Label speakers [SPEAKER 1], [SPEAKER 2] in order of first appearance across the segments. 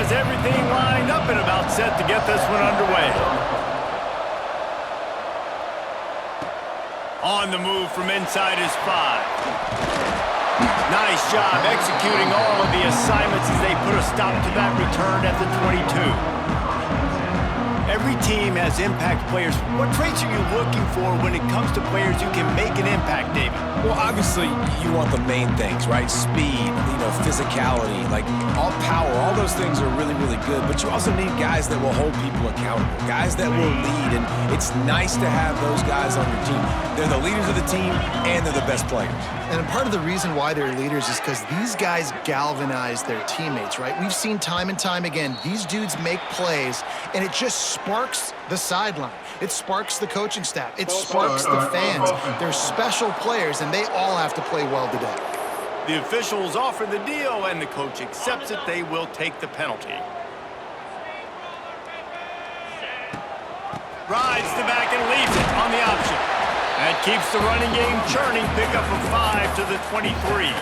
[SPEAKER 1] has everything lined up and about set to get this one underway. On the move from inside his 5. Nice job executing all of the assignments as they put a stop to that return at the 22. Every team has impact players. What traits are you looking for when it comes to players who can make an impact, David?
[SPEAKER 2] Well, obviously, you want the main things, right? Speed, physicality, like all power, all those things are really, really good. But you also need guys that will hold people accountable, guys that will lead. And it's nice to have those guys on your team. They're the leaders of the team, and they're the best players.
[SPEAKER 3] And part of the reason why they're leaders is because these guys galvanize their teammates, right? We've seen time and time again, these dudes make plays, and it just sparks the sideline. It sparks the coaching staff. It sparks the fans. They're special players, and they all have to play well today.
[SPEAKER 1] The officials offer the deal, and the coach accepts it. They will take the penalty. Rides the back and leaves it on the option. That keeps the running game churning. Pick up a 5 to the 23.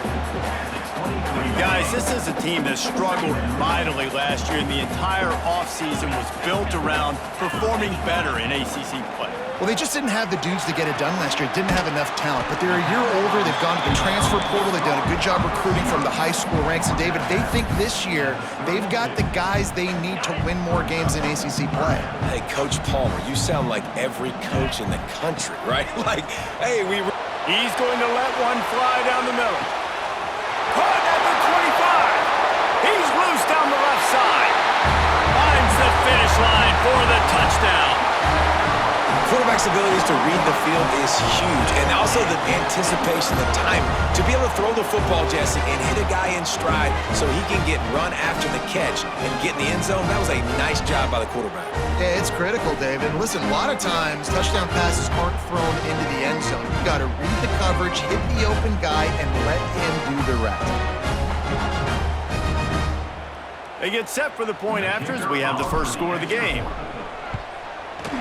[SPEAKER 1] Guys, this is a team that struggled mightily last year, and the entire offseason was built around performing better in ACC play.
[SPEAKER 3] Well, they just didn't have the dudes to get it done last year. Didn't have enough talent. But they're a year older. They've gone to the transfer portal. They've done a good job recruiting from the high school ranks. And, David, they think this year they've got the guys they need to win more games in ACC play.
[SPEAKER 2] Hey, Coach Palmer, you sound like every coach in the country, right? Like, hey,
[SPEAKER 1] He's going to let one fly down the middle. Caught at the 25. He's loose down the left side. Finds the finish line for the touchdown.
[SPEAKER 2] Quarterback's abilities to read the field is huge, and also the anticipation, the time to be able to throw the football, Jesse, and hit a guy in stride so he can get run after the catch and get in the end zone. That was a nice job by the quarterback.
[SPEAKER 3] Yeah, it's critical, David. Listen, a lot of times touchdown passes aren't thrown into the end zone. You got to read the coverage, hit the open guy, and let him do the rest.
[SPEAKER 1] They get set for the point after as we have the first score of the game.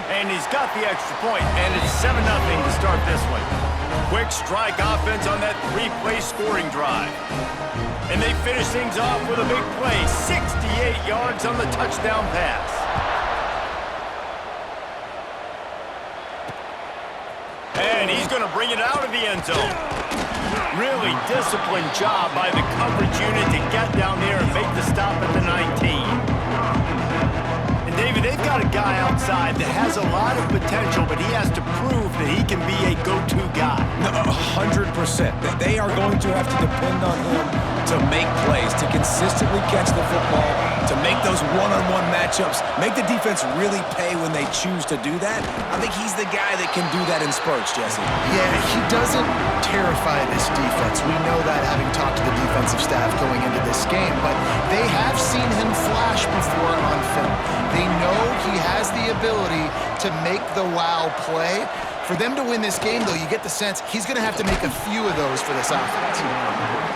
[SPEAKER 1] And he's got the extra point, and it's 7-0 to start this one. Quick strike offense on that 3-play scoring drive. And they finish things off with a big play, 68 yards on the touchdown pass. And he's going to bring it out of the end zone. Really disciplined job by the coverage unit to get down there and make the stop at the 19. David, they've got a guy outside that has a lot of potential, but he has to prove that he can be a go-to guy.
[SPEAKER 2] 100%. They are going to have to depend on him to make plays, to consistently catch the football, to make those one-on-one matchups, make the defense really pay when they choose to do that. I think he's the guy that can do that in spurts, Jesse.
[SPEAKER 3] Yeah, he doesn't terrify this defense. We know that having talked to the defensive staff going into this game, but they have seen him flash before on film. They know he has the ability to make the wow play. For them to win this game, though, you get the sense he's going to have to make a few of those for this offense.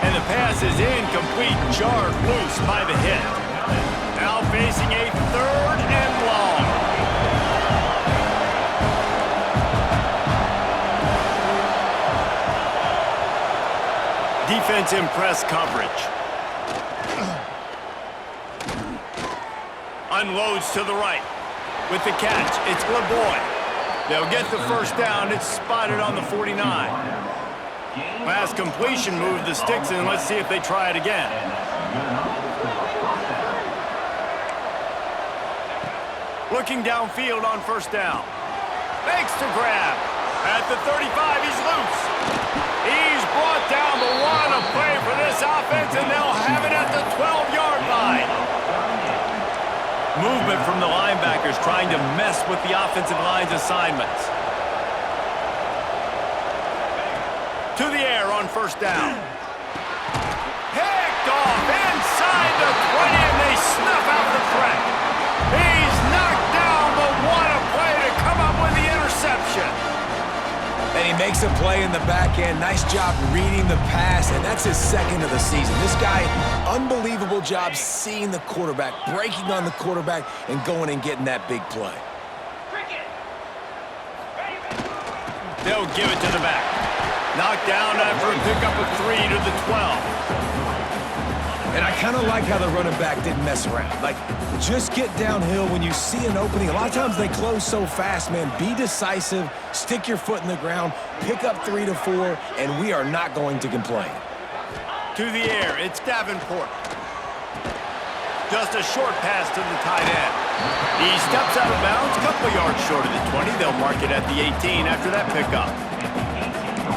[SPEAKER 1] And the pass is incomplete, jarred loose by the hit. Now facing a 3rd and long. Defense in press coverage. Unloads to the right. With the catch, it's LeBoy. They'll get the first down. It's spotted on the 49. Pass completion, move the sticks in. Let's see if they try it again. Looking downfield on first down. Makes the grab. At the 35, he's loose. He's brought down, but what a play for this offense, and they'll have it at the 12-yard line. Movement from the linebackers trying to mess with the offensive line's assignments. To the air on first down. Picked off inside the 20, and they snuff out the threat. He's knocked down, but what a play to come up with the interception.
[SPEAKER 2] And he makes a play in the back end. Nice job reading the pass, and that's his 2nd of the season. This guy, unbelievable job seeing the quarterback, breaking on the quarterback, and going and getting that big play.
[SPEAKER 1] They'll give it to the back. Knocked down after a pickup of 3 to the 12.
[SPEAKER 2] And I kind of like how the running back didn't mess around. Like, just get downhill when you see an opening. A lot of times they close so fast, man. Be decisive, stick your foot in the ground, pick up 3 to 4, and we are not going to complain.
[SPEAKER 1] To the air, it's Davenport. Just a short pass to the tight end. He steps out of bounds, a couple yards short of the 20. They'll mark it at the 18 after that pickup.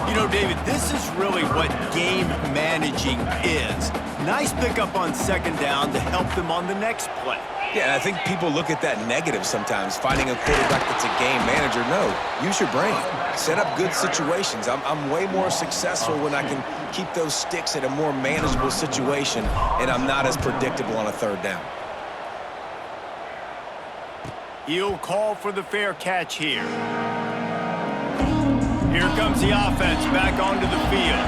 [SPEAKER 1] You know, David, this is really what game managing is. Nice pickup on second down to help them on the next play.
[SPEAKER 2] Yeah, and I think people look at that negative sometimes, finding a quarterback that's a game manager. No, use your brain. Set up good situations. I'm way more successful when I can keep those sticks at a more manageable situation, and I'm not as predictable on a third down.
[SPEAKER 1] He'll call for the fair catch here. Here comes the offense back onto the field.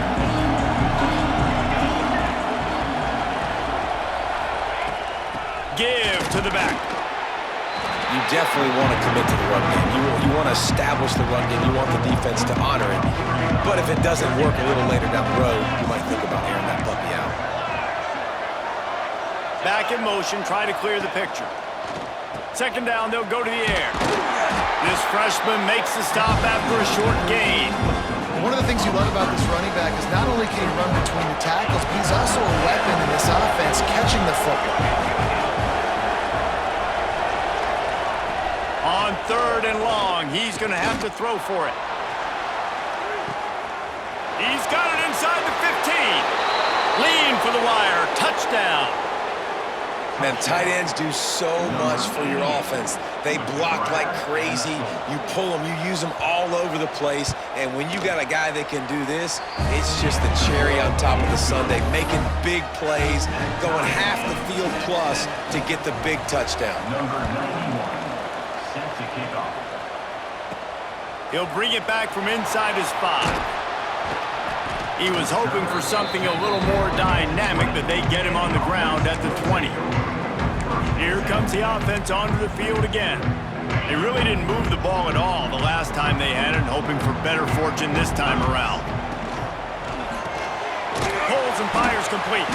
[SPEAKER 1] Give to the back.
[SPEAKER 2] You definitely want to commit to the run game. You want to establish the run game. You want the defense to honor it. But if it doesn't work a little later down the road, you might think about airing that puppy out.
[SPEAKER 1] Back in motion, try to clear the picture. Second down, they'll go to the air. This freshman makes the stop after a short gain.
[SPEAKER 3] One of the things you love about this running back is not only can he run between the tackles, but he's also a weapon in this offense, catching the football.
[SPEAKER 1] On third and long, he's going to have to throw for it. He's got it inside the 15. Lean for the wire. Touchdown.
[SPEAKER 2] Man, tight ends do so much for your offense. They block like crazy. You pull them, you use them all over the place. And when you got a guy that can do this, it's just the cherry on top of the sundae, making big plays, going half the field plus to get the big touchdown.
[SPEAKER 4] Number 91, set to kick off.
[SPEAKER 1] He'll bring it back from inside his 5. He was hoping for something a little more dynamic, but they get him on the ground at the 20. Here comes the offense onto the field again. They really didn't move the ball at all the last time they had it, hoping for better fortune this time around. Pulls and fires complete.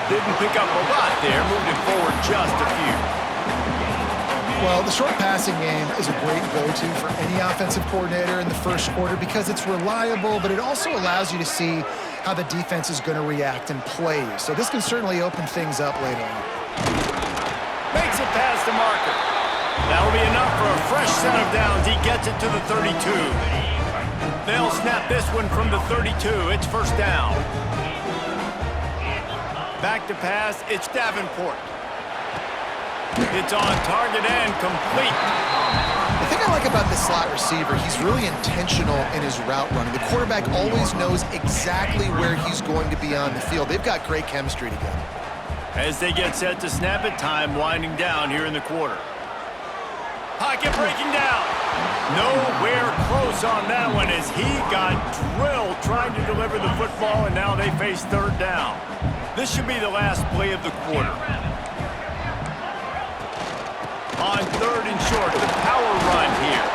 [SPEAKER 1] Didn't pick up a lot there, moved it forward just a few.
[SPEAKER 3] Well, the short passing game is a great go-to for any offensive coordinator in the first quarter because it's reliable, but it also allows you to see how the defense is going to react and play. So this can certainly open things up later on.
[SPEAKER 1] Makes it past the marker. That'll be enough for a fresh set of downs. He gets it to the 32. They'll snap this one from the 32. It's first down. Back to pass. It's Davenport. It's on target and complete.
[SPEAKER 3] The thing I like about this slot receiver, he's really intentional in his route running. The quarterback always knows exactly where he's going to be on the field. They've got great chemistry together.
[SPEAKER 1] As they get set to snap it, time winding down here in the quarter. Pocket breaking down. Nowhere close on that one as he got drilled trying to deliver the football, and now they face third down. This should be the last play of the quarter. On third and short, the power run here.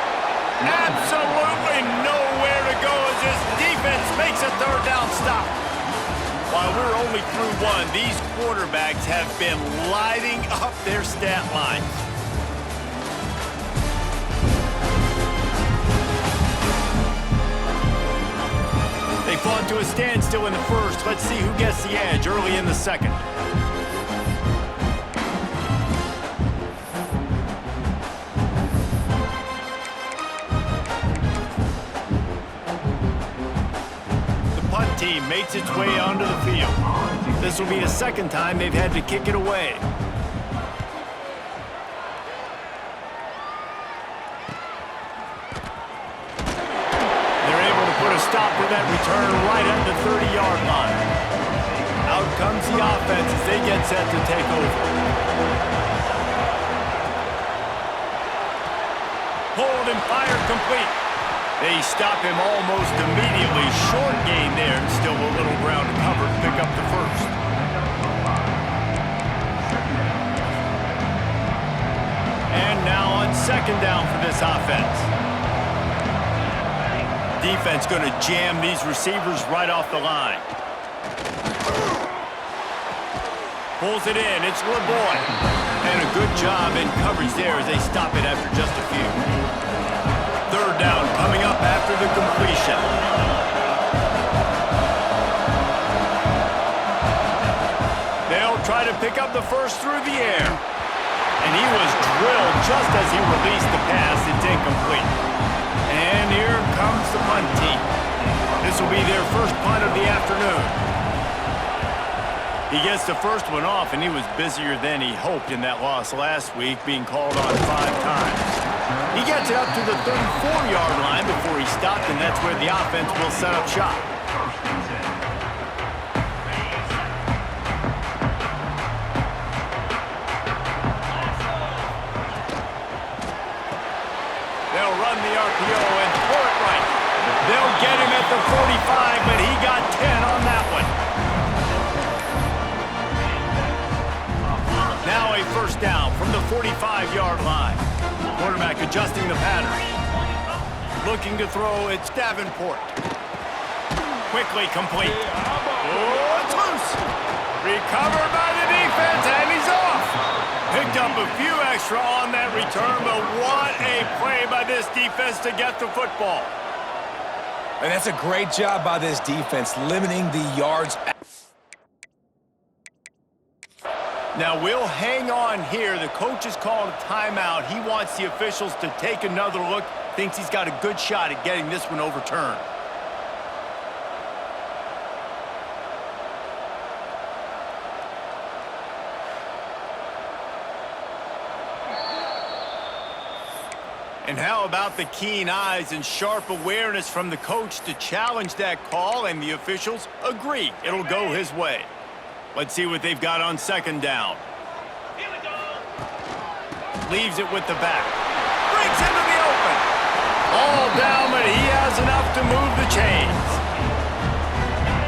[SPEAKER 1] Absolutely nowhere to go as this defense makes a third down stop. While we're only through one, these quarterbacks have been lighting up their stat lines. They fought to a standstill in the first. Let's see who gets the edge early in the second. Team makes its way onto the field. This will be a second time they've had to kick it away. They're able to put a stop to that return right at the 30-yard line. Out comes the offense as they get set to take over. Pulled and fired complete. They stop him almost immediately. Short gain there, and still a little ground to cover to pick up the first. And now on second down for this offense. Defense going to jam these receivers right off the line. Pulls it in. It's LeBoy. And a good job in coverage there as they stop it after just a few. Third down coming up after the completion. They'll try to pick up the first through the air. And he was drilled just as he released the pass. It's incomplete. And here comes the punt team. This will be their first punt of the afternoon. He gets the first one off, and he was busier than he hoped in that loss last week, being called on 5 times. He gets it up to the 34-yard line before he stopped, and that's where the offense will set up shop. They'll run the RPO and throw it right. They'll get him at the 45, but he got 10 on that one. Now a first down from the 45-yard line. Quarterback adjusting the pattern. Looking to throw, it's Davenport. Quickly complete. Oh, it's loose. Recovered by the defense, and he's off. Picked up a few extra on that return, but what a play by this defense to get the football.
[SPEAKER 2] And that's a great job by this defense, limiting the yards.
[SPEAKER 1] Now, we'll hang on here. The coach has called a timeout. He wants the officials to take another look. Thinks he's got a good shot at getting this one overturned. And how about the keen eyes and sharp awareness from the coach to challenge that call, and the officials agree it'll go his way. Let's see what they've got on second down. Leaves it with the back. Breaks into the open. All down, but he has enough to move the chains.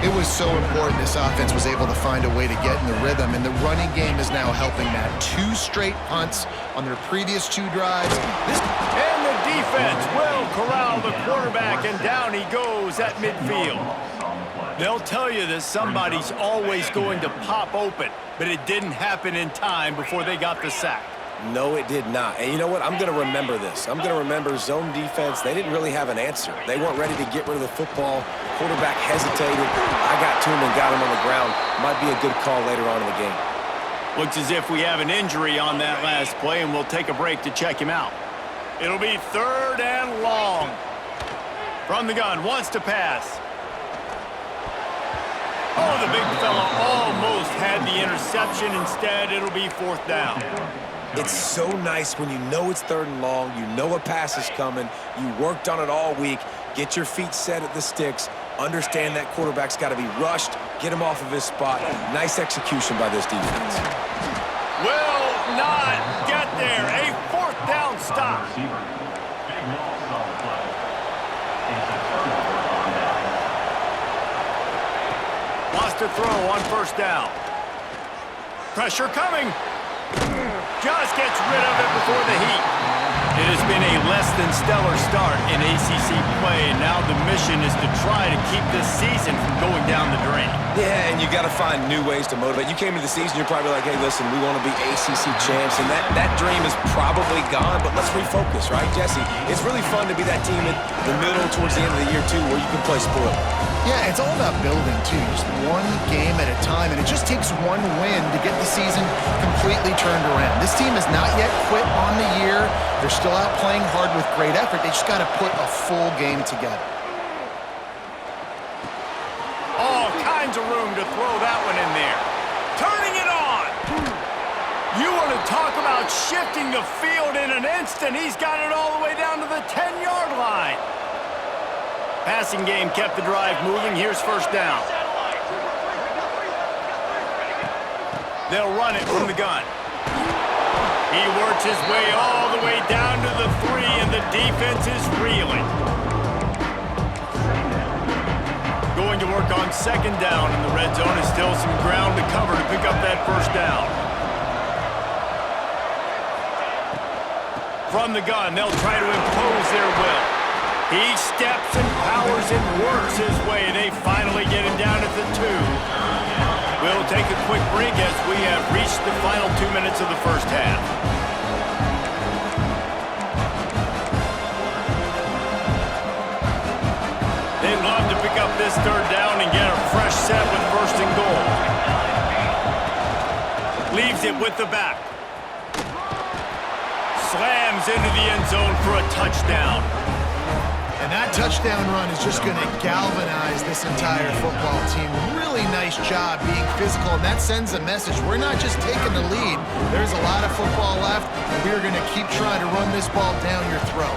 [SPEAKER 3] It was so important this offense was able to find a way to get in the rhythm, and the running game is now helping that. 2 straight punts on their previous 2 drives.
[SPEAKER 1] And the defense will corral the quarterback, and down he goes at midfield. They'll tell you that somebody's always going to pop open, but it didn't happen in time before they got the sack.
[SPEAKER 2] No, it did not. And you know what? I'm going to remember this. I'm going to remember zone defense. They didn't really have an answer. They weren't ready to get rid of the football. Quarterback hesitated. I got to him and got him on the ground. Might be a good call later on in the game.
[SPEAKER 1] Looks as if we have an injury on that last play, and we'll take a break to check him out. It'll be 3rd and long. From the gun, wants to pass. Oh, the big fella almost had the interception. Instead, it'll be 4th down.
[SPEAKER 2] It's so nice when you know it's 3rd and long, you know a pass is coming, you worked on it all week, get your feet set at the sticks, understand that quarterback's got to be rushed, get him off of his spot. Nice execution by this defense.
[SPEAKER 1] Will not get there. A 4th down stop.
[SPEAKER 4] Big loss on the play. It's a turnover on that.
[SPEAKER 1] Lost to throw on 1st down. Pressure coming. Just gets rid of it before the heat. It has been a less than stellar start in ACC play, and now the mission is to try to keep this season from going down the drain.
[SPEAKER 2] Yeah, and you got to find new ways to motivate. You came into the season, you're probably like, hey, listen, we want to be ACC champs, and that dream is probably gone, but let's refocus, right, Jesse? It's really fun to be that team in the middle towards the end of the year, too, where you can play spoiled.
[SPEAKER 3] Yeah, it's all about building, too. Just one game at a time, and it just takes one win to get the season completely turned around. This team has not yet quit on the year. They're still out playing hard with great effort. They just got to put a full game together.
[SPEAKER 1] All kinds of room to throw that one in there. Turning it on. You want to talk about shifting the field in an instant. He's got it all the way down to the 10-yard line. Passing game kept the drive moving. Here's 1st down. They'll run it from the gun. He works his way all the way down to the 3, and the defense is reeling. Going to work on 2nd down, and the red zone is still some ground to cover to pick up that 1st down. From the gun, they'll try to impose their will. He steps and powers and works his way. They finally get him down at the 2. Will take a quick break as we have reached the final 2 minutes of the first half. They'd love to pick up this third down and get a fresh set with first and goal. Leaves it with the back. Slams into the end zone for a touchdown.
[SPEAKER 3] And that touchdown run is just going to galvanize this entire football team. Really nice job being physical, and that sends a message. We're not just taking the lead. There's a lot of football left, and we're going to keep trying to run this ball down your throat.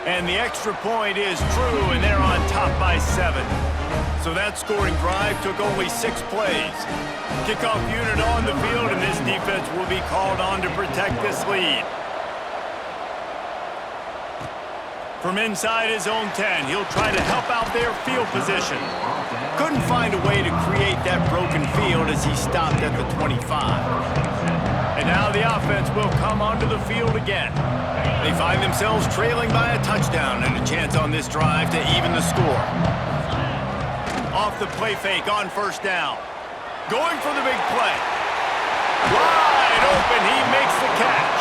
[SPEAKER 1] And the extra point is true, and they're on top by 7. So that scoring drive took only 6 plays. Kickoff unit on the field, and this defense will be called on to protect this lead. From inside his own 10, he'll try to help out their field position. Couldn't find a way to create that broken field as he stopped at the 25. And now the offense will come onto the field again. They find themselves trailing by a touchdown and a chance on this drive to even the score. Off the play fake on first down. Going for the big play. Wide open, he makes the catch.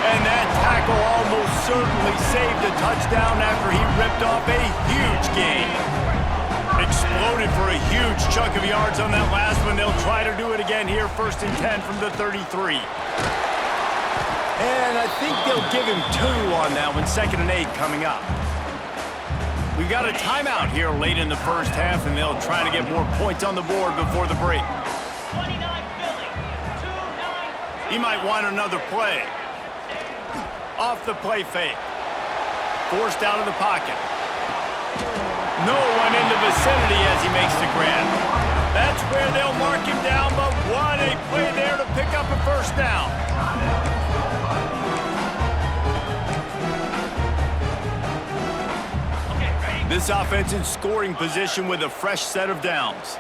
[SPEAKER 1] And that tackle almost certainly saved a touchdown after he ripped off a huge gain. Exploded for a huge chunk of yards on that last one. They'll try to do it again here, first and 10 from the 33. And I think they'll give him 2 on that one, 2nd and 8 coming up. We've got a timeout here late in the first half, and they'll try to get more points on the board before the break. He might want another play. Off the play fake. Forced out of the pocket. No one in the vicinity as he makes the grab. That's where they'll mark him down, but what a play there to pick up a first down. This offense in scoring position with a fresh set of downs.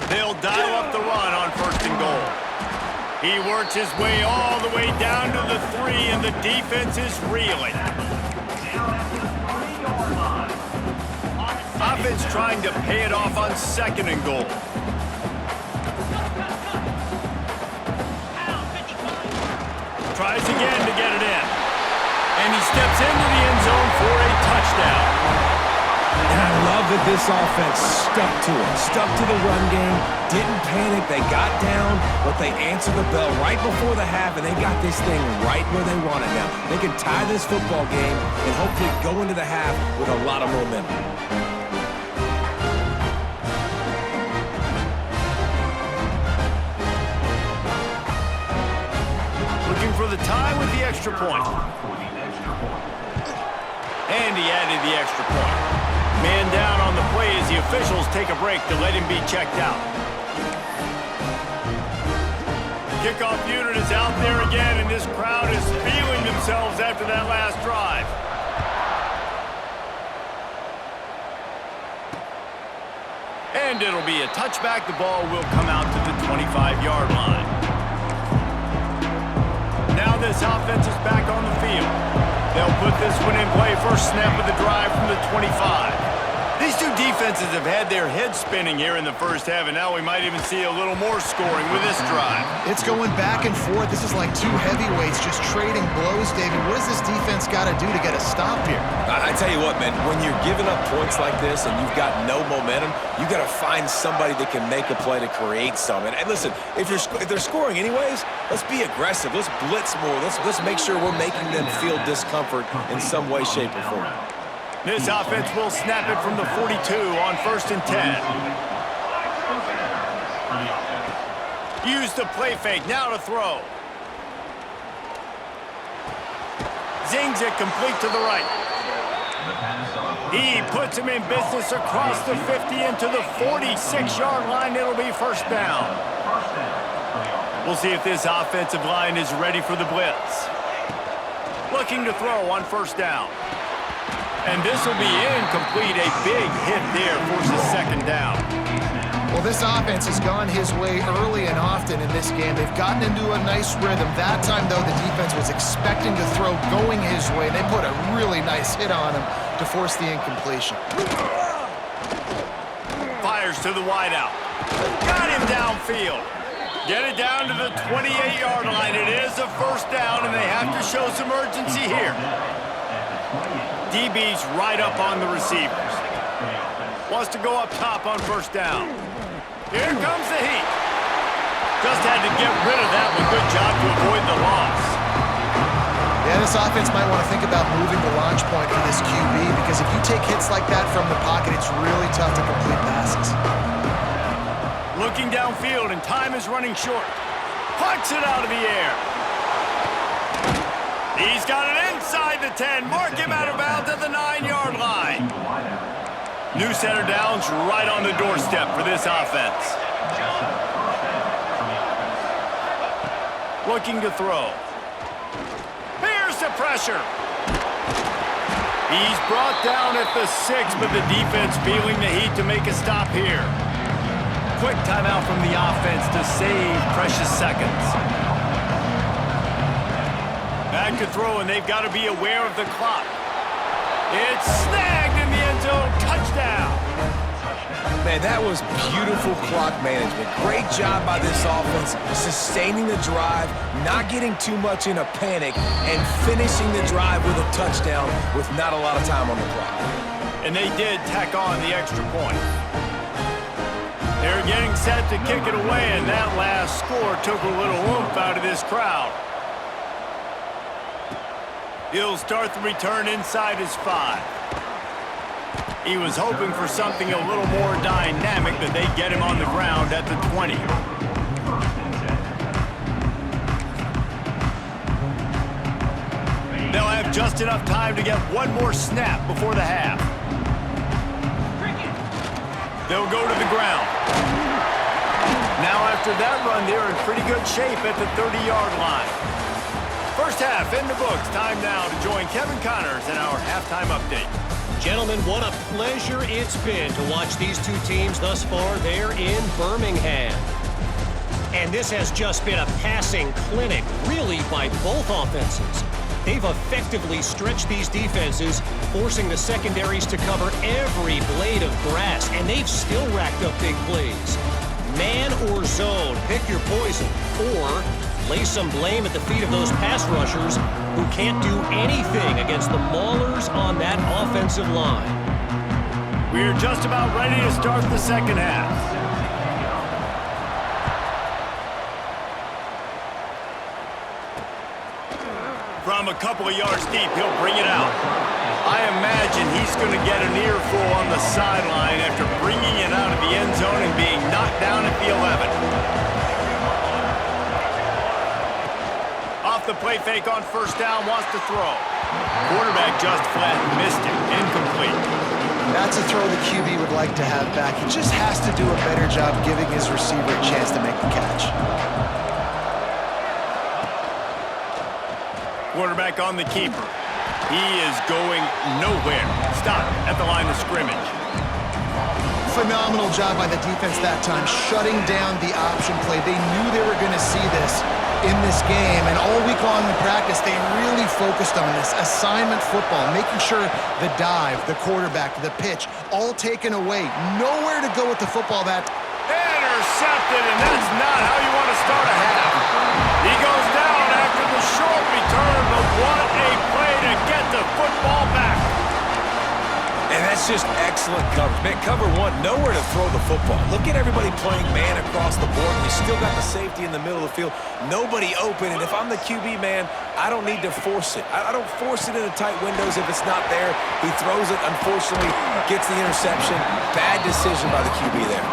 [SPEAKER 1] They'll dial up the run on first and goal. He works his way all the way down to the 3, and the defense is reeling. Offense trying to pay it off on 2nd and goal. Tries again to get it in. And he steps into the end zone for a touchdown.
[SPEAKER 2] And I love that this offense stuck to it, stuck to the run game, didn't panic. They got down, but they answered the bell right before the half, and they got this thing right where they want it now. They can tie this football game and hopefully go into the half with a lot of momentum.
[SPEAKER 1] Looking for the tie with the extra point. And he added the extra point. Man down on the play as the officials take a break to let him be checked out. Kickoff unit is out there again, and this crowd is feeling themselves after that last drive. And it'll be a touchback. The ball will come out to the 25-yard line. Now this offense is back on the field. They'll put this one in play. First snap of the drive from the 25. These two defenses have had their heads spinning here in the first half, and now we might even see a little more scoring with this drive.
[SPEAKER 3] It's going back and forth. This is like 2 heavyweights just trading blows, David. What does this defense got to do to get a stop here?
[SPEAKER 2] I tell you what, man, when you're giving up points like this and you've got no momentum, you got to find somebody that can make a play to create some. And listen, if they're scoring anyways, let's be aggressive. Let's blitz more. Let's make sure we're making them feel discomfort in some way, shape, or form.
[SPEAKER 1] This offense will snap it from the 42 on first and 10. Use the play fake, now to throw. Zings it complete to the right. He puts him in business across the 50 into the 46-yard line. It'll be first down. We'll see if this offensive line is ready for the blitz. Looking to throw on first down. And this will be incomplete. A big hit there forces 2nd down.
[SPEAKER 3] Well, this offense has gone his way early and often in this game. They've gotten into a nice rhythm. That time, though, the defense was expecting to throw going his way. They put a really nice hit on him to force the incompletion.
[SPEAKER 1] Fires to the wideout. Got him downfield. Get it down to the 28-yard line. It is a first down, and they have to show some urgency here. DB's right up on the receivers. Wants to go up top on first down. Here comes the heat. Just had to get rid of that one. Good job to avoid the loss.
[SPEAKER 3] Yeah, this offense might want to think about moving the launch point for this QB, because if you take hits like that from the pocket, it's really tough to complete passes.
[SPEAKER 1] Looking downfield, and time is running short. Pucks it out of the air. He's got it inside the 10. Mark him out of bounds at the 9-yard line. New center downs right on the doorstep for this offense. Looking to throw. Here's the pressure. He's brought down at the 6, but the defense feeling the heat to make a stop here. Quick timeout from the offense to save precious seconds. Back to throw, and they've got to be aware of the clock. It's snagged in the end zone. Touchdown.
[SPEAKER 2] Man, that was beautiful clock management. Great job by this offense, sustaining the drive, not getting too much in a panic, and finishing the drive with a touchdown with not a lot of time on the clock.
[SPEAKER 1] And they did tack on the extra point. They're getting set to kick it away, and that last score took a little oomph out of this crowd. He'll start the return inside his 5. He was hoping for something a little more dynamic, but they get him on the ground at the 20. They'll have just enough time to get one more snap before the half. They'll go to the ground. Now after that run, they're in pretty good shape at the 30-yard line. First half in the books. Time now to join Kevin Connors in our halftime update.
[SPEAKER 5] Gentlemen, what a pleasure it's been to watch these two teams thus far there in Birmingham. And this has just been a passing clinic, really, by both offenses. They've effectively stretched these defenses, forcing the secondaries to cover every blade of grass, and they've still racked up big plays. Man or zone, pick your poison, or lay some blame at the feet of those pass rushers who can't do anything against the maulers on that offensive line.
[SPEAKER 1] We're just about ready to start the second half. From a couple of yards deep, he'll bring it out. I imagine he's going to get an earful on the sideline after bringing it out of the end zone and being knocked down at the 11. Off the play fake on first down, wants to throw. Quarterback just flat missed it. Incomplete.
[SPEAKER 3] That's a throw the QB would like to have back. He just has to do a better job giving his receiver a chance to make the catch.
[SPEAKER 1] Quarterback on the keeper. He is going nowhere. Stop at the line of scrimmage.
[SPEAKER 3] Phenomenal job by the defense that time, shutting down the option play. They knew they were going to see this in this game, and all week long in practice, they really focused on this assignment football, making sure the dive, the quarterback, the pitch, all taken away. Nowhere to go with the football. That
[SPEAKER 1] intercepted, and that's not how you want to start a half. He goes down after the short return, but what a play to get the football back.
[SPEAKER 2] And that's just excellent coverage. Man, cover one, nowhere to throw the football. Look at everybody playing man across the board. You still got the safety in the middle of the field. Nobody open, and if I'm the QB, man, I don't need to force it. I don't force it into tight windows if it's not there. He throws it, unfortunately, gets the interception. Bad decision by the QB there.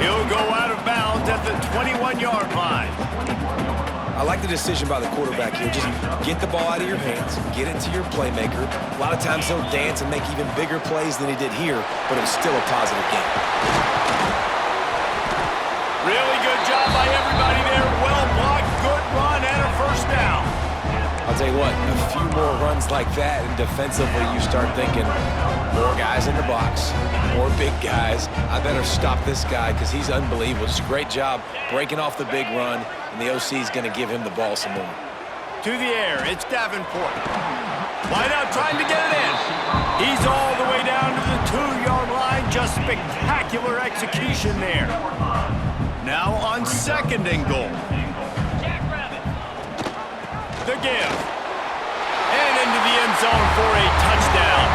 [SPEAKER 1] He'll go out of bounds at the 21-yard line.
[SPEAKER 2] I like the decision by the quarterback here. Just get the ball out of your hands, get it to your playmaker. A lot of times he'll dance and make even bigger plays than he did here, but it was still a positive game.
[SPEAKER 1] Really good job by everybody there. Well blocked, good run, and a first down.
[SPEAKER 2] I'll tell you what, a few more runs like that, and defensively you start thinking, More guys in the box, more big guys. I better stop this guy because he's unbelievable. Just a great job breaking off the big run, and the OC is going to give him the ball some more.
[SPEAKER 1] To the air, it's Davenport. Wide out trying to get it in. He's all the way down to the 2-yard line. Just spectacular execution there. Now on 2nd and goal. The give. And into the end zone for a touchdown.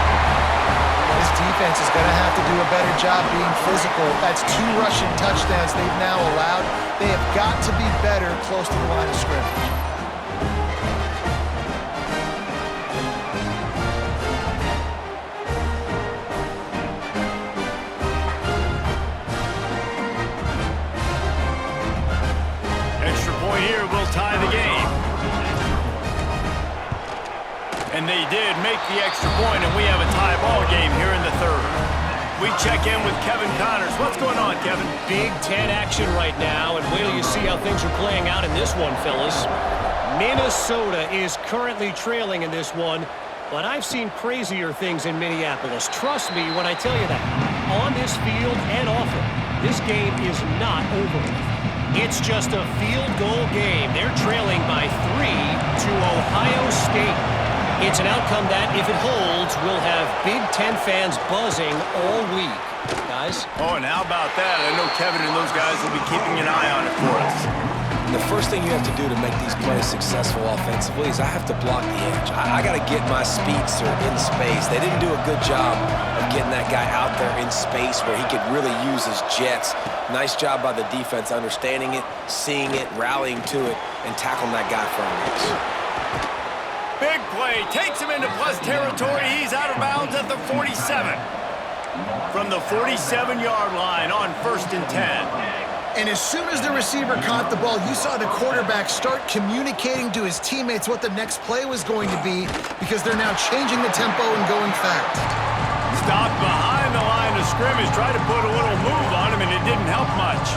[SPEAKER 3] This defense is going to have to do a better job being physical. That's 2 rushing touchdowns they've now allowed. They have got to be better close to the line of scrimmage.
[SPEAKER 1] Extra point here will tie the game. And they did make the extra point, and we have a tie ball game here in the 3rd. We check in with Kevin Connors. What's going on, Kevin?
[SPEAKER 5] Big Ten action right now, and wait till you see how things are playing out in this one, fellas. Minnesota is currently trailing in this one, but I've seen crazier things in Minneapolis. Trust me when I tell you that. On this field and off it, this game is not over. It's just a field goal game. They're trailing by 3 to Ohio State. It's an outcome that, if it holds, will have Big Ten fans buzzing all week. Guys?
[SPEAKER 1] Oh, and how about that? I know Kevin and those guys will be keeping an eye on it for us.
[SPEAKER 2] The first thing you have to do to make these plays successful offensively is I have to block the edge. I got to get my speedster in space. They didn't do a good job of getting that guy out there in space where he could really use his jets. Nice job by the defense understanding it, seeing it, rallying to it, and tackling that guy for a miss.
[SPEAKER 1] Big play, takes him into plus territory. He's out of bounds at the 47. From the 47-yard line on 1st and 10.
[SPEAKER 3] And as soon as the receiver caught the ball, you saw the quarterback start communicating to his teammates what the next play was going to be because they're now changing the tempo and going fast.
[SPEAKER 1] Stopped behind the line of scrimmage, tried to put a little move on him, and it didn't help much.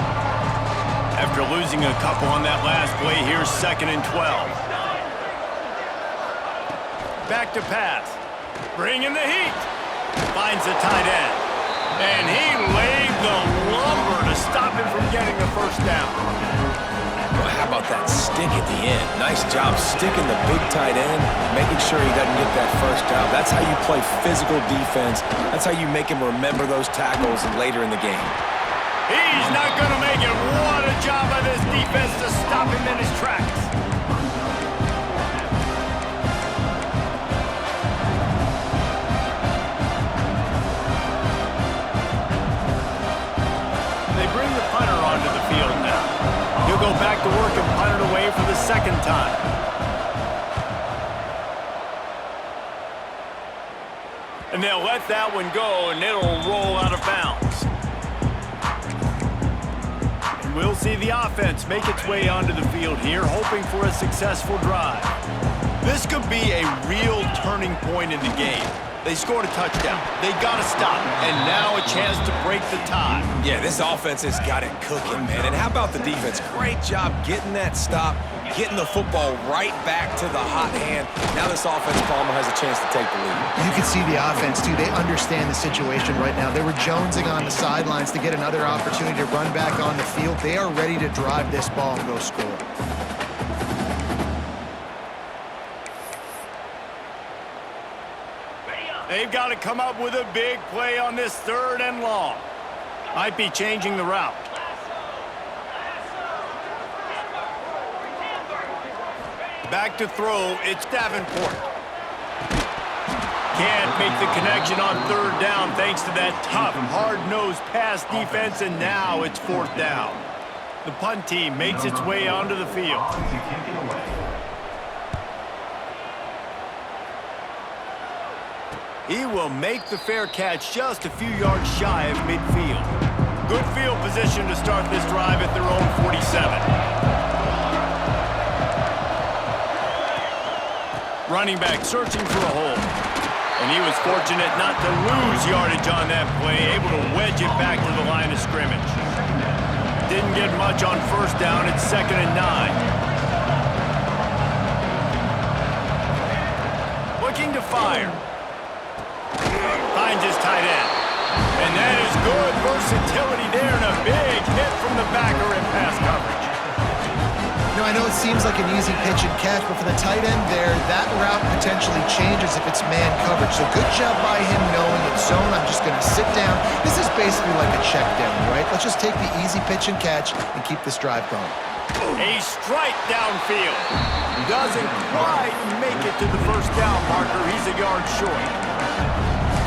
[SPEAKER 1] After losing a couple on that last play, here's 2nd and 12. Back to pass. Bringing the heat. Finds the tight end. And he laid the lumber to stop him from getting the 1st down.
[SPEAKER 2] Well, how about that stick at the end? Nice job sticking the big tight end, making sure he doesn't get that 1st down. That's how you play physical defense. That's how you make him remember those tackles later in the game.
[SPEAKER 1] He's not going to make it. What a job by this defense to stop him in his tracks. Go back to work and punt it away for the 2nd time. And they'll let that one go, and it'll roll out of bounds. And we'll see the offense make its way onto the field here, hoping for a successful drive. This could be a real turning point in the game. They scored a touchdown. They got to stop. And now a chance to break the tie.
[SPEAKER 2] Yeah, this offense has got it cooking, man. And how about the defense? Great job getting that stop, getting the football right back to the hot hand. Now this offense, Palmer, has a chance to take the lead.
[SPEAKER 3] You can see the offense, too. They understand the situation right now. They were jonesing on the sidelines to get another opportunity to run back on the field. They are ready to drive this ball and go score.
[SPEAKER 1] They've got to come up with a big play on this 3rd and long. Might be changing the route. Back to throw, it's Davenport. Can't make the connection on 3rd down thanks to that tough, hard-nosed pass defense, and now it's 4th down. The punt team makes its way onto the field. He will make the fair catch just a few yards shy of midfield. Good field position to start this drive at their own 47. Running back searching for a hole. And he was fortunate not to lose yardage on that play, able to wedge it back to the line of scrimmage. Didn't get much on 1st down. It's 2nd and 9. Looking to fire. finds his tight end. And that is good versatility there and a big hit from the backer in pass coverage.
[SPEAKER 3] You know, I know it seems like an easy pitch and catch, but for the tight end there, that route potentially changes if it's man coverage. So good job by him knowing it's zone. I'm just going to sit down. This is basically like a check down, right? Let's just take the easy pitch and catch and keep this drive going.
[SPEAKER 1] A strike downfield. Doesn't quite make it to the first down marker. He's a yard short.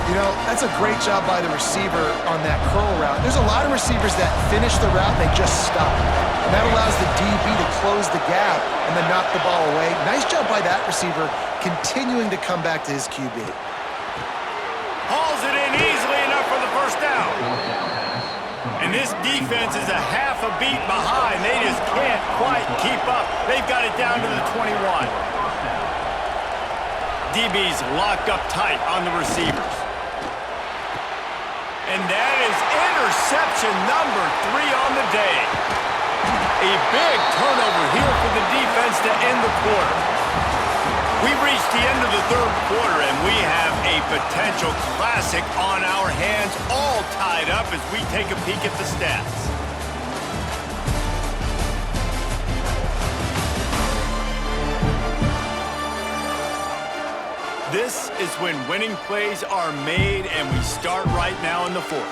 [SPEAKER 3] You know, that's a great job by the receiver on that curl route. There's a lot of receivers that finish the route and they just stop. And that allows the DB to close the gap and then knock the ball away. Nice job by that receiver continuing to come back to his QB.
[SPEAKER 1] Hauls it in easily enough for the first down. And this defense is a half a beat behind. They just can't quite keep up. They've got it down to the 21. DB's locked up tight on the receivers. And that is interception number 3 on the day. A big turnover here for the defense to end the quarter. We've reached the end of the third quarter, and we have a potential classic on our hands, all tied up as we take a peek at the stats. This is when winning plays are made, and we start right now in the fourth.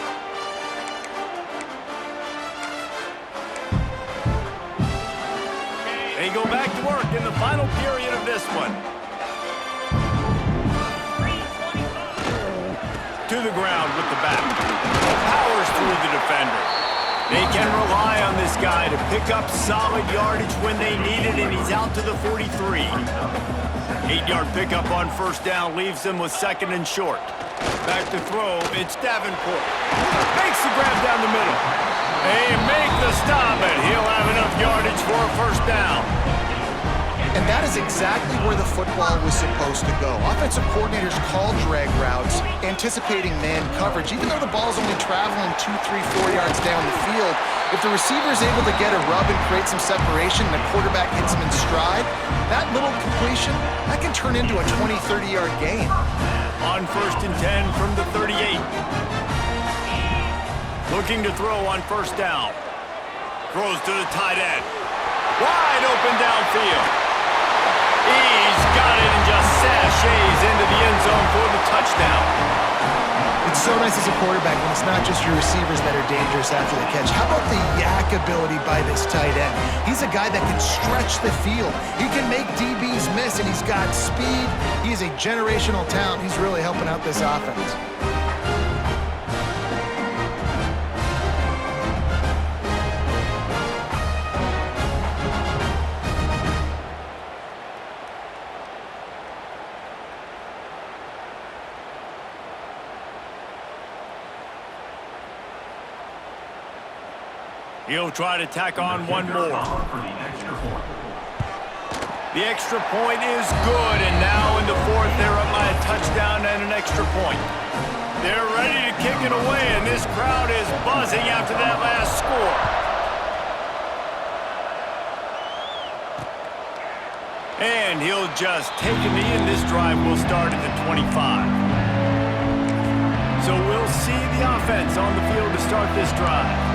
[SPEAKER 1] They go back to work in the final period of this one. To the ground with the back. Powers through the defender. They can rely on this guy to pick up solid yardage when they need it, and he's out to the 43. 8-yard pickup on first down leaves them with second and short. Back to throw, it's Davenport. Makes the grab down the middle. They make the stop, and he'll have enough yardage for a first down.
[SPEAKER 3] And that is exactly where the football was supposed to go. Offensive coordinators call drag routes, anticipating man coverage. Even though the ball's only traveling 2, 3, 4 yards down the field, if the receiver is able to get a rub and create some separation and the quarterback hits him in stride, that little completion, that can turn into a 20, 30-yard gain.
[SPEAKER 1] On first and 10 from the 38. Looking to throw on first down. Throws to the tight end. Wide open downfield. He's got it and just sashays into the end zone for the touchdown.
[SPEAKER 3] It's so nice as a quarterback when it's not just your receivers that are dangerous after the catch. How about the yak ability by this tight end? He's a guy that can stretch the field. He can make DBs miss, and he's got speed. He's a generational talent. He's really helping out this offense.
[SPEAKER 1] He'll try to tack on one more. The extra point is good, and now in the fourth, they're up by a touchdown and an extra point. They're ready to kick it away, and this crowd is buzzing after that last score. And he'll just take a knee, and this drive will start at the 25. So we'll see the offense on the field to start this drive.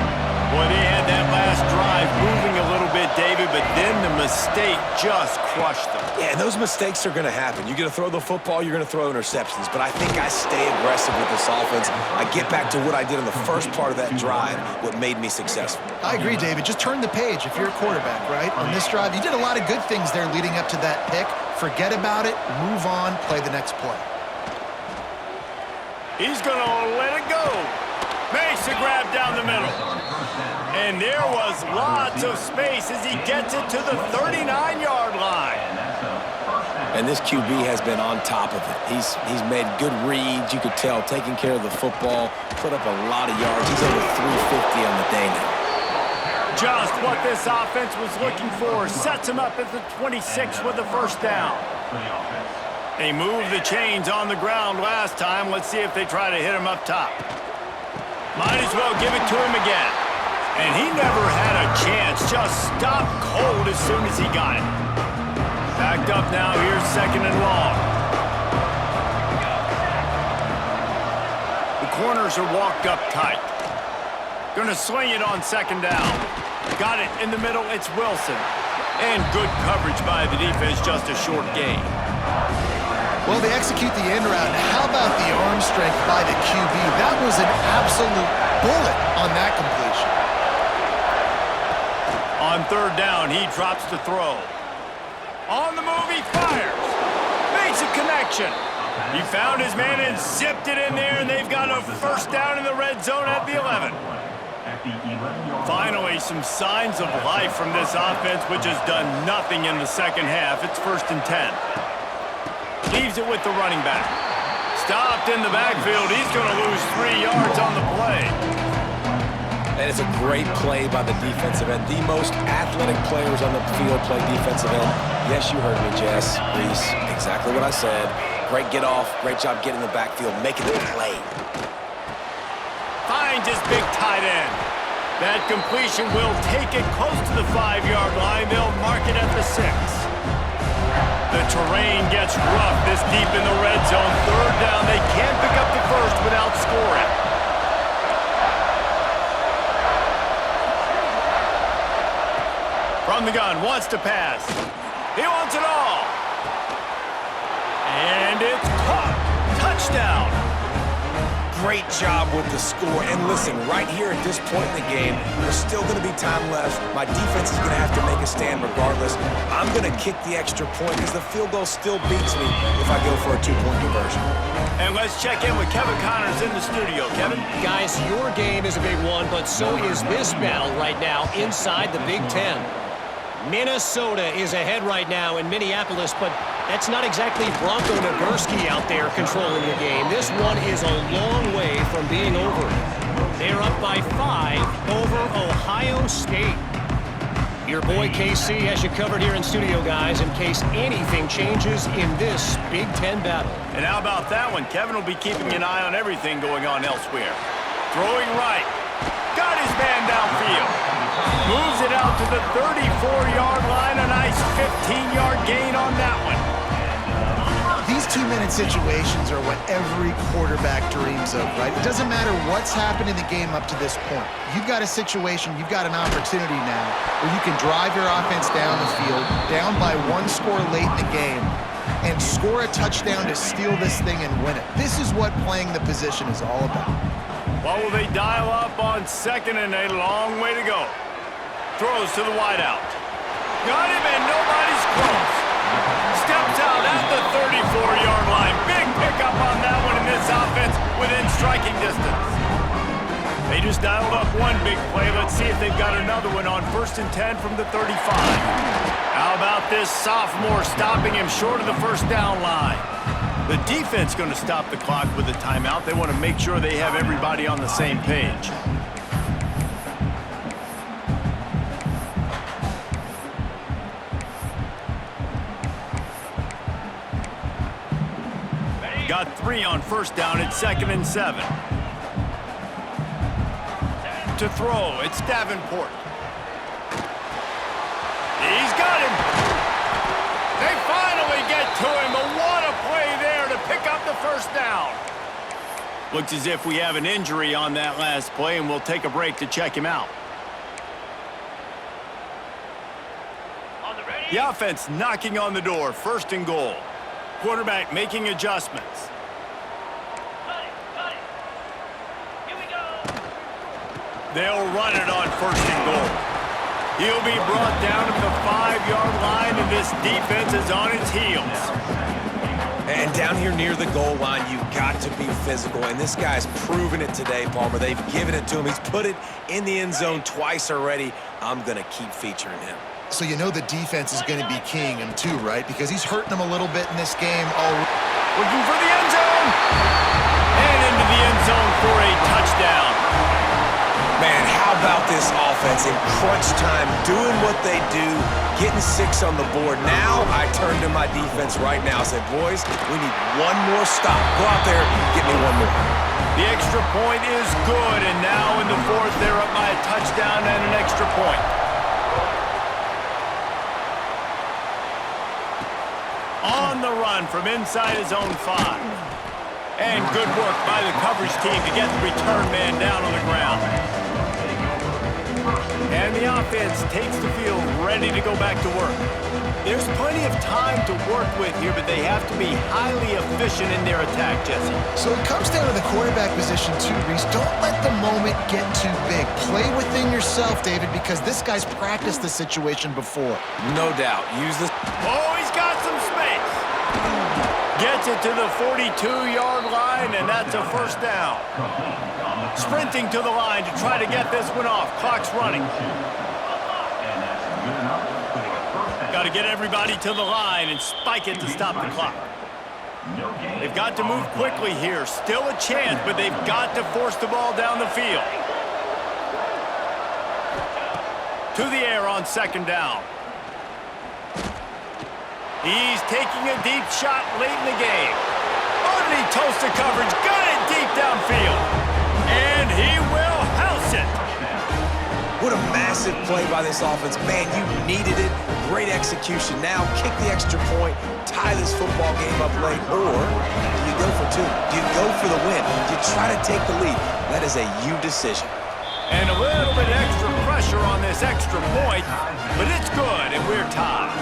[SPEAKER 1] Boy, they had that last drive moving a little bit, David, but then the mistake just crushed them.
[SPEAKER 2] Yeah, and those mistakes are going to happen. You're going to throw the football, you're going to throw interceptions. But I think I stay aggressive with this offense. I get back to what I did in the first part of that drive, what made me successful.
[SPEAKER 3] I agree, David. Just turn the page if you're a quarterback, right? On this drive, you did a lot of good things there leading up to that pick. Forget about it, move on, play the next play.
[SPEAKER 1] He's going to let it go. Makes a grab down the middle. And there was lots of space as he gets it to the 39-yard line.
[SPEAKER 2] And this QB has been on top of it. He's made good reads, you could tell, taking care of the football, put up a lot of yards. He's over 350 on the day now.
[SPEAKER 1] Just what this offense was looking for. Sets him up at the 26 with the first down. They moved the chains on the ground last time. Let's see if they try to hit him up top. Might as well give it to him again. And he never had a chance. Just stopped cold as soon as he got it. Backed up now. Here's second and long. corners are walked up tight. Gonna swing it on second down. Got it in the middle, it's Wilson. And good coverage by the defense, just a short gain.
[SPEAKER 3] Well, they execute the end route. How about the arm strength by the QB? That was an absolute bullet on that completion.
[SPEAKER 1] On third down, he drops to throw. On the move, he fires. Makes a connection. He found his man and zipped it in there, and they've got a first down in the red zone at the 11. Finally, some signs of life from this offense, which has done nothing in the second half. It's 1st and 10. Leaves it with the running back. Stopped in the backfield. He's going to lose 3 yards on the play.
[SPEAKER 2] And it's a great play by the defensive end. The most athletic players on the field play defensive end. Yes, you heard me, Jess, Reese. Exactly what I said. Great get off. Great job getting in the backfield, making the play.
[SPEAKER 1] Finds his big tight end. That completion will take it close to the 5-yard line. They'll mark it at the 6. The terrain gets rough this deep in the red zone. Third down. They can't pick up the first without scoring. From the gun, wants to pass. He wants it all. And it's caught. Touchdown.
[SPEAKER 2] Great job with the score. And listen, right here at this point in the game, there's still going to be time left. My defense is going to have to make a stand regardless. I'm going to kick the extra point because the field goal still beats me if I go for a 2-point conversion.
[SPEAKER 1] And let's check in with Kevin Connors in the studio. Kevin?
[SPEAKER 5] Guys, your game is a big one, but so is this battle right now inside the Big Ten. Minnesota is ahead right now in Minneapolis, but that's not exactly Bronco Nagurski out there controlling the game. This one is a long way from being over. They're up by 5 over Ohio State. Your boy KC has you covered here in studio, guys, in case anything changes in this Big Ten battle.
[SPEAKER 1] And how about that one? Kevin will be keeping an eye on everything going on elsewhere. Throwing right. Got his man downfield. Moves it out to the 34-yard line. A nice 15-yard gain on that one.
[SPEAKER 3] These 2-minute situations are what every quarterback dreams of, right? It doesn't matter what's happened in the game up to this point. You've got a situation, you've got an opportunity now where you can drive your offense down the field, down by 1 score late in the game, and score a touchdown to steal this thing and win it. This is what playing the position is all about.
[SPEAKER 1] What will they dial up on 2nd and a long way to go? Throws to the wideout. Got him and nobody's close. Steps out at the 34-yard line. Big pickup on that one in this offense within striking distance. They just dialed up one big play. Let's see if they've got another one on 1st and 10 from the 35. How about this sophomore stopping him short of the first down line? The defense going to stop the clock with a timeout. They want to make sure they have everybody on the same page. Got 3 on 1st down. It's 2nd and 7. To throw, it's Davenport. He's got him. They finally get to him. But what a play there to pick up the first down. Looks as if we have an injury on that last play, and we'll take a break to check him out. The offense knocking on the door. 1st and goal. Quarterback making adjustments.
[SPEAKER 4] Here we go.
[SPEAKER 1] They'll run it on 1st and goal. He'll be brought down at the 5-yard line, and this defense is on its heels.
[SPEAKER 2] And down here near the goal line, you've got to be physical. And this guy's proven it today, Palmer. They've given it to him. He's put it in the end zone twice already. I'm going to keep featuring him.
[SPEAKER 3] So you know the defense is going to be keying him too, right? Because he's hurting them a little bit in this game already.
[SPEAKER 1] Looking for the end zone. And into the end zone for a touchdown.
[SPEAKER 2] Man, how about this offense in crunch time, doing what they do, getting 6 on the board. Now I turn to my defense right now. I said, boys, we need one more stop. Go out there, get me one more.
[SPEAKER 1] The extra point is good, and now in the 4th, they're up by a touchdown and an extra point. On the run from inside his own 5. And good work by the coverage team to get the return man down on the ground. And the offense takes the field ready to go back to work. There's plenty of time to work with here, but they have to be highly efficient in their attack, Jesse.
[SPEAKER 3] So it comes down to the quarterback position too, Reese. Don't let the moment get too big. Play within yourself, David, because this guy's practiced this situation before.
[SPEAKER 2] No doubt. Use this.
[SPEAKER 1] Oh, he's got some space. Gets it to the 42-yard line, and that's a first down. Sprinting to the line to try to get this one off. Clock's running. Got to get everybody to the line and spike it to stop the clock. They've got to move quickly here. Still a chance, but they've got to force the ball down the field. To the air on second down. He's taking a deep shot late in the game. Underneath toasted coverage. Got it deep downfield. And he will house it.
[SPEAKER 2] What a massive play by this offense. Man, you needed it. Great execution. Now kick the extra point, tie this football game up late, or do you go for two? Do you go for the win? Do you try to take the lead? That is a you decision.
[SPEAKER 1] And a little bit extra pressure on this extra point, but it's good, and we're tied.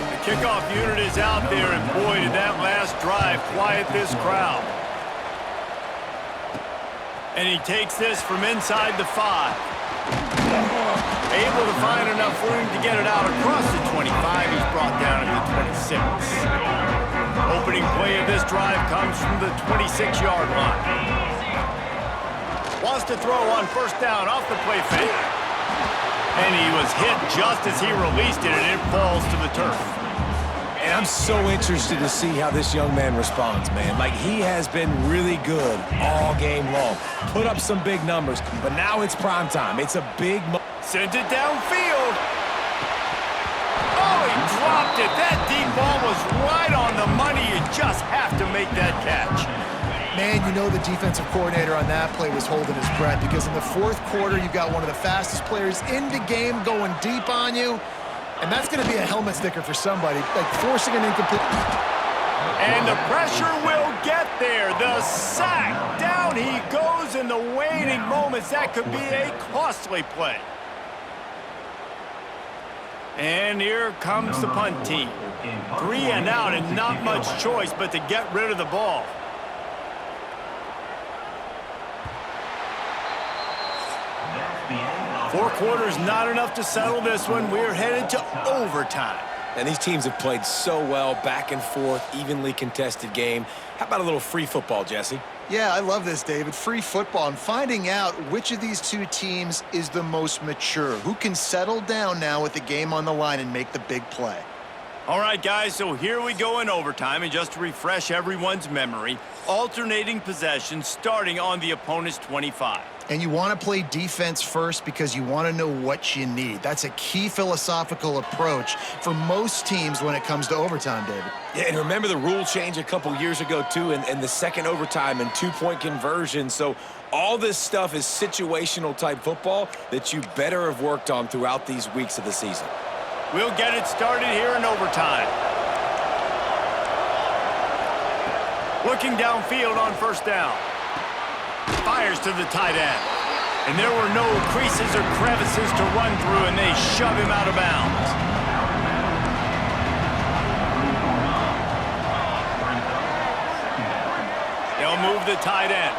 [SPEAKER 1] The kickoff unit is out there, and boy, did that last drive quiet this crowd. And he takes this from inside the 5. Able to find enough room to get it out across the 25. He's brought down at the 26. Opening play of this drive comes from the 26-yard line. Wants to throw on first down off the play fake. And he was hit just as he released it, and it falls to the turf.
[SPEAKER 2] And I'm so interested to see how this young man responds, man. Like, he has been really good all game long. Put up some big numbers, but now it's prime time. It's a big
[SPEAKER 1] Sent it downfield. Oh, he dropped it. That deep ball was right on the money. You just have to make that catch.
[SPEAKER 3] Man, you know the defensive coordinator on that play was holding his breath because in the fourth quarter, you've got one of the fastest players in the game going deep on you. And that's going to be a helmet sticker for somebody, like forcing an incomplete.
[SPEAKER 1] And the pressure will get there. The sack. Down he goes in the waning moments. That could be a costly play. And here comes the punt team. 3 and out and not much choice but to get rid of the ball. Four quarters not enough to settle this one. We're headed to overtime.
[SPEAKER 2] And these teams have played so well, back and forth, evenly contested game. How about a little free football, Jesse?
[SPEAKER 3] Yeah, I love this, David. Free football and finding out which of these two teams is the most mature. Who can settle down now with the game on the line and make the big play?
[SPEAKER 1] All right, guys, so here we go in overtime. And just to refresh everyone's memory, alternating possessions starting on the opponent's 25.
[SPEAKER 3] And you want to play defense first because you want to know what you need. That's a key philosophical approach for most teams when it comes to overtime, David.
[SPEAKER 2] Yeah, and remember the rule change a couple years ago, too, and the second overtime and two-point conversion. So all this stuff is situational-type football that you better have worked on throughout these weeks of the season.
[SPEAKER 1] We'll get it started here in overtime. Looking downfield on first down. Fires to the tight end. And there were no creases or crevices to run through, and they shove him out of bounds. They'll move the tight end.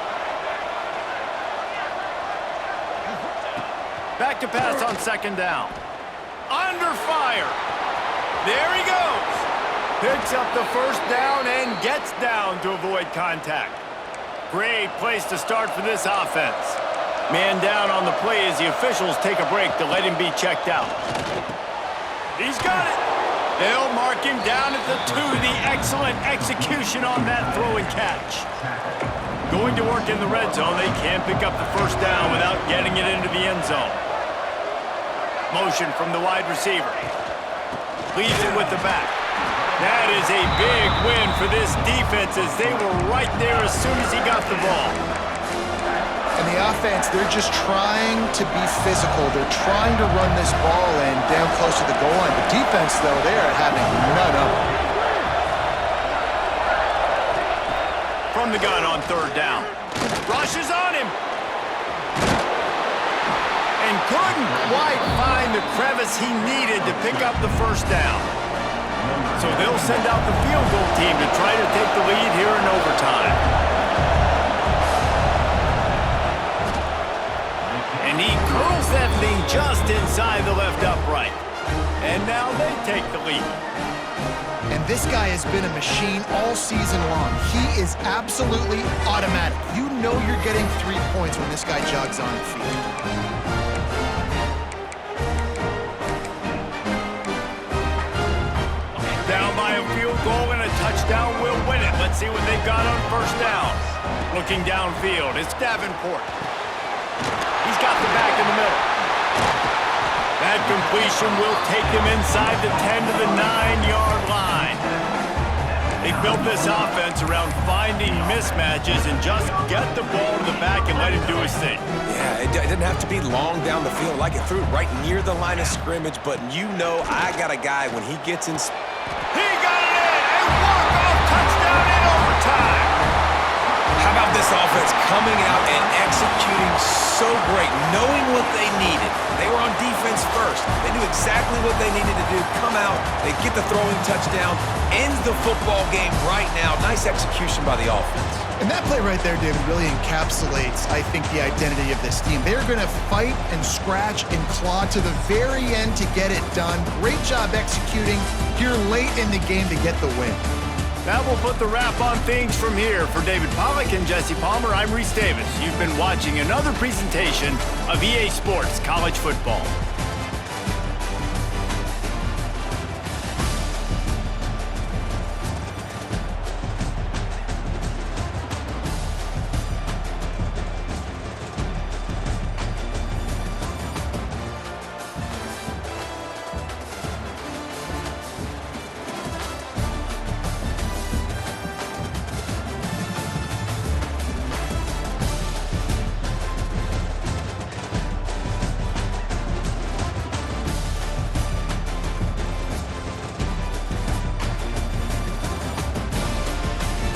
[SPEAKER 1] Back to pass on second down. Under fire. There he goes. Picks up the first down and gets down to avoid contact. Great place to start for this offense. Man down on the play as the officials take a break to let him be checked out. He's got it. They'll mark him down at the 2. The excellent execution on that throw and catch. Going to work in the red zone, they can't pick up the first down without getting it into the end zone. Motion from the wide receiver. Leads it with the back. That is a big win for this defense as they were right there as soon as he got the ball.
[SPEAKER 3] And the offense, they're just trying to be physical. They're trying to run this ball in down close to the goal line. The defense, though, they're having none of it.
[SPEAKER 1] From from the gun on third down. Rushes on him. And couldn't quite find the crevice he needed to pick up the first down. So they'll send out the field goal team to try to take the lead here in overtime. And he curls that thing just inside the left upright. And now they take the lead.
[SPEAKER 3] And this guy has been a machine all season long. He is absolutely automatic. You know you're getting 3 points when this guy jogs on the field.
[SPEAKER 1] Down by a field goal and a touchdown will win it. Let's see what they've got on first down. Looking downfield, it's Davenport. He's got the back in the middle. That completion will take him inside the 10 to the 9-yard line. They built this offense around finding mismatches and just get the ball to the back and let him do his thing.
[SPEAKER 2] Yeah, it didn't have to be long down the field. Like it threw it right near the line of scrimmage, but you know I got a guy when he gets in.
[SPEAKER 1] He got it in! A walk-off touchdown in overtime!
[SPEAKER 2] How about this offense coming out and executing so great, knowing what they needed. They were on defense first. They knew exactly what they needed to do. Come out, they get the throwing touchdown, ends the football game right now. Nice execution by the offense.
[SPEAKER 3] And that play right there, David, really encapsulates, I think, the identity of this team. They're going to fight and scratch and claw to the very end to get it done. Great job executing here late in the game to get the win.
[SPEAKER 1] That will put the wrap on things from here. For David Pollack and Jesse Palmer, I'm Reese Davis. You've been watching another presentation of EA Sports College Football.